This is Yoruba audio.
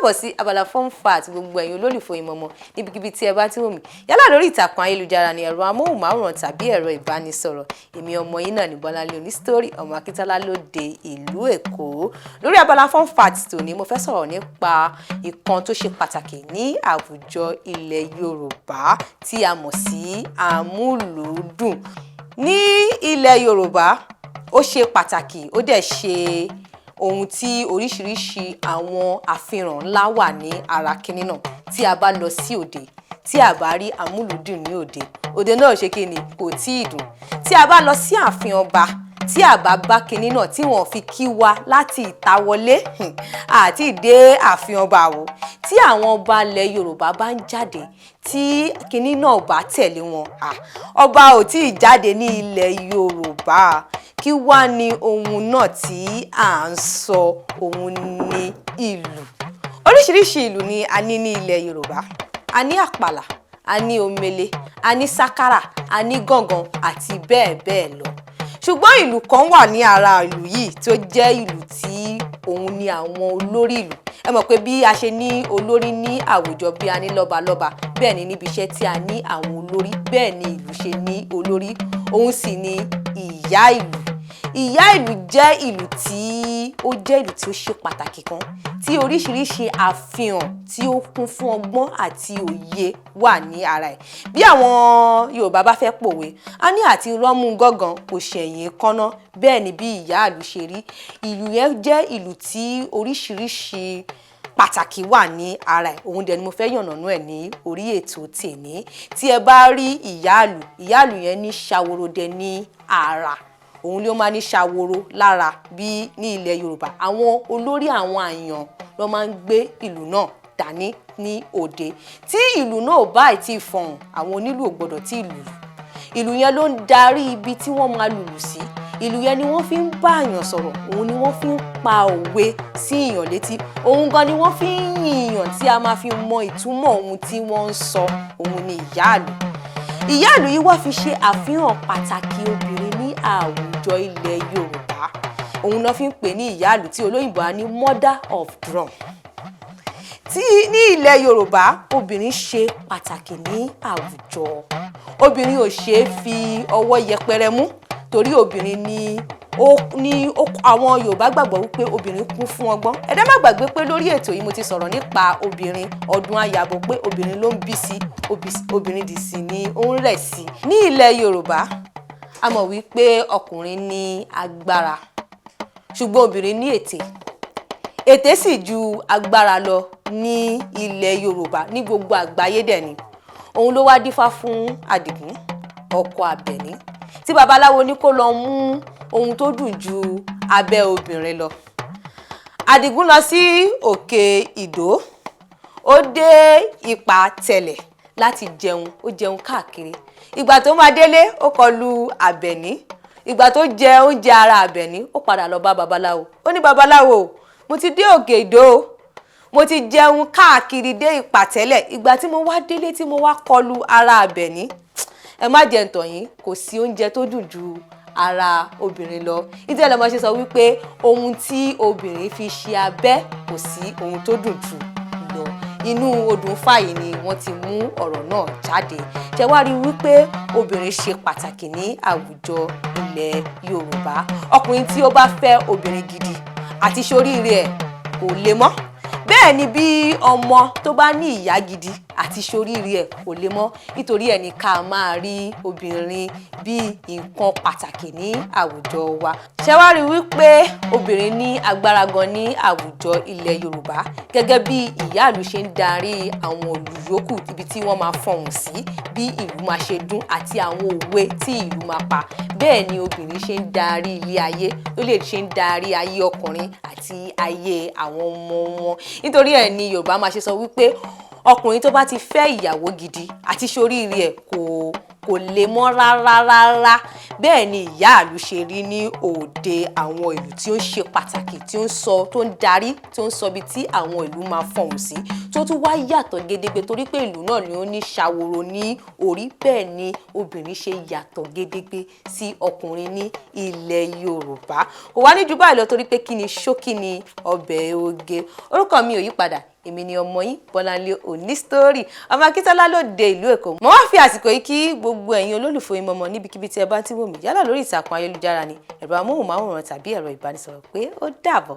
káàbọ̀ sí abala Funfact gbogbo ẹ̀yin olólùfẹ́ ìmọ̀mọ́ níbikíbi tí ẹ bá ti wò mí yálà lórí ìtàkùn ayélujára ní ẹ̀rọ amóhùnmáwòrán tàbí ẹ̀rọ ìbánisọ̀rọ̀ èmi ọmọ yín náà ní Bọ́láńlé onísítórì ọmọ Akíntọ́lá lóde ìlú Èkó. Lórí abala Funfact tòní mo fẹ́ sọ̀rọ̀ nípa ìkan tó ṣe pàtàkì ní àwùjọ ilẹ̀ Yorùbá tí a mọ̀ sí àmúlùúdùn. Ní ilẹ̀ Yorùbá ó ṣe pàtàkì ó dẹ̀ ṣe ohun tí oríṣiríṣi àwọn àfihàn ńlá wà ní ara kinní náà. Tí a bá lọ sí òde tí a bá rí àmúlùúdùn ní òde náà ṣe kí ni kò tí ì dùn. Tí a bá lọ sí ààfin ọba tí a bá bá kinní náà tí wọ́n fi kí wa láti ìta wọlé àti dé ààfin ọba wò, tí àwọn ọba ilẹ̀ Yorùbá bá ń jáde tí kinní náà bá tẹ̀lé wọn, ọba ò tí ì jáde ní ilẹ̀ Yorùbá. Kí wá ní ohun náà tí à ń sọ? Ohun ní ìlù. Oríṣiríṣi ìlù ni a ní ilẹ̀ Yorùbá. A ní àpàlà, a ní omele, a ní sákárà, a ní gángan àti bẹ́ẹ̀ bẹ́ẹ̀ lọ. Ṣùgbọ́n ìlù kan wà ní ara ìlù yìí tó jẹ́ ìlù tí òun ni àwọn olórí ìlú. Ẹ mọ̀ pé bí a ṣe ní olórí ní àwùjọ, bí a ní lọ́balọ́ba, bẹ́ẹ̀ ni níbi iṣẹ́ tí a ní àwọn olórí, bẹ́ẹ̀ ni ìlú ṣe ní olórí. Òun sì ni ìyá ìlú. Ìyá ìlú jẹ́ ìlú tí ó ṣe pàtàkì kan, tí oríṣiríṣi àfihàn tí ó kún fún ọgbọ́n àti òye wà ní ara ẹ̀. Bí àwọn Yorùbá bá fẹ́ pòwe, a ní àti rọ́mú gángan kò ṣẹ̀yìn kọ́ná. Bẹ́ẹ̀ ni bí ìyá ìlú ṣe rí. Ìlú yẹn jẹ́ ìlú tí oríṣiríṣi pàtàkì wà ní ara ẹ̀. Òun dẹ̀ ni mo fẹ́ yànnàná ẹ̀ ní orí ètò tèmi. Tí ẹ bá rí ìyá ìlú yẹn ní ṣàwòròdẹ ní ara. Òun ni ó máa ní ṣàwòrò lára. Bí ní ilẹ̀ Yorùbá, àwọn olórí àwọn àyàn ló máa ń gbé ìlú náà dání ní òde. Tí ìlú náà ò bá ti fọhùn, àwọn onílù ò gbọdọ̀ tí ìlú. Ìlú yẹn ló ń darí ibi tí wọ́n máa lùlù sí. Ìlú yẹn ni wọ́n fi ń bá àyàn sọ̀rọ̀. Òun ni wọ́n fi ń pa òwe sí ìyàn létí. Òun gan ni wọ́n fi ń yin ìyàn tí a máa fi mọ ìtumọ̀ ohun tí wọ́n ń sọ. Òun ni ìyá ìlú. Ìyá ìlú yìí wá fi ṣe àfihàn pàtàkì obìnrin ní àwùjọ ilẹ̀ Yorùbá. Òun náà fi ń pè ní ìyá ìlú tí olóyìnbó á ní mother of drum. Tí ní ilẹ̀ Yorùbá, obìnrin ṣe pàtàkì ní àwùjọ. Obìnrin ò ṣe é fi ọwọ́ yẹpẹrẹ mú, torí obìnrin ni àwọn Yorùbá gbàgbọ́ wípé obìnrin kún fún ọgbọ́n. Ẹ dá má gbàgbé pé lórí ètò yìí mo ti sọ̀rọ̀ nípa obìnrin ọdún àyàbọ̀, pé obìnrin ló ń bí sí, obìnrin dì sí ni ó ń rẹ̀ sí. Ní ilẹ̀ Yorùbá a mọ̀ wípé ọkùnrin ní agbára, ṣùgbọ́n obìnrin ní ètè. Ètè sì ju agbára lọ ní ilẹ̀ Yorùbá, ní gbogbo àgbáyé dẹ̀ ni. Òun ló wá dífá fún Àdìgún ọkọ Àbẹ̀ní, tí babaláwo ní kó lọ mú ohun tó dùn ju abẹ́ obìnrin lọ. Àdìgún lọ sí òkè Ìdó, ó dé ipa tẹ̀lẹ̀ láti jẹun, ó jẹun káàkiri. Ìgbà tó máa délé ó kọlu Àbẹ̀ní. Ìgbà tó jẹ oúnjẹ ara Àbẹ̀ní, ó padà lọ bá babaláwo. Ó ní, babaláwo, mo ti dé òkè Ìdó, mo ti jẹun káàkiri dé ipa tẹ̀lẹ̀. Ìgbà tí mo wá délé tí mo wá kọlu ara Àbẹ̀ní, ẹ má jẹ́ ntàn yín, kò sí oúnjẹ tó dùn ju ara obìnrin lọ. Nítorí ọmọ ṣe sọ wípé ohun tí obìnrin fi ṣe abẹ́ kò sí ohun tó dùn jù lọ. Inú odùn fàyè ni wọ́n ti mú ọ̀rọ̀ náà jáde. Ṣé wá rí wípé obìnrin ṣe pàtàkì ní àwùjọ ilẹ̀ Yorùbá. Ọkùnrin tí ó bá fẹ́ obìnrin gidi àti ṣoríire ẹ̀ kò lè mọ́. Bẹ́ẹ̀ ni bí ọmọ tó bá ní ìyá gidi àti ṣoríire ẹ̀ kò lè mọ́. Nítorí ẹ̀ ní ká máa rí obìnrin bí nǹkan pàtàkì ní àwùjọ wa. Ṣé wá rí wípé obìnrin ní agbára gan ní àwùjọ ilẹ̀ Yorùbá, gẹ́gẹ́ bí ìyá ìlú ṣe ń darí àwọn olùyókù ibi tí wọ́n máa fọhùn sí, bí ìlú máa ṣe dún àti àwọn òwe tí ìlú máa pa. Bẹ́ẹ̀ ni obìnrin ṣe ń darí ilé ayé, ló lè ṣe ń darí ayé ọkùnrin àti ayé àwọn ọmọ wọn. Nítorí ẹ̀ ni Yorùbá máa ṣe sọ wípé ọkùnrin tó bá ti fẹ́ ìyàwó gidi àti ṣoríire ẹ̀ kò lè mọ́ rárá. Bẹ́ẹ̀ ni ìyá ìlú ṣe rí ní òde àwọn ìlú tí ó ṣe pàtàkì, tí ó ń sọ, tó ń darí, tí ó ń sọ ibi tí àwọn ìlú máa fọhùn sí, tó tún wá yàtọ̀ gédégbé torí pé ìlú náà ni ó ní ṣàwòrò ní orí. Bẹ́ẹ̀ ni obìnrin ṣe yàtọ̀ gédégbé sí ọkùnrin ní ilẹ̀ Yorùbá. Kò wá ní jù báyìí lọ torí pé kí ni ṣókí ni ọbẹ̀ oge. Orúkọ mi ò yí padà, èmi ni ọmọ yín Bọ́láńlé Onísítórì ọmọ Akíntọ́lá lóde ìlú Èkó. Mo wá fi àsìkò yìí kí gbogbo ẹ̀yin olólùfẹ́ Oyinmomo níbikíbi tí ẹ bá ti wò mí yálà lórí ìtàkùn ayélujára ni ẹ̀rọ amóhùnmáwòrán tàbí ẹ̀rọ ìbánisọ̀rọ̀ pé ó dàbọ̀.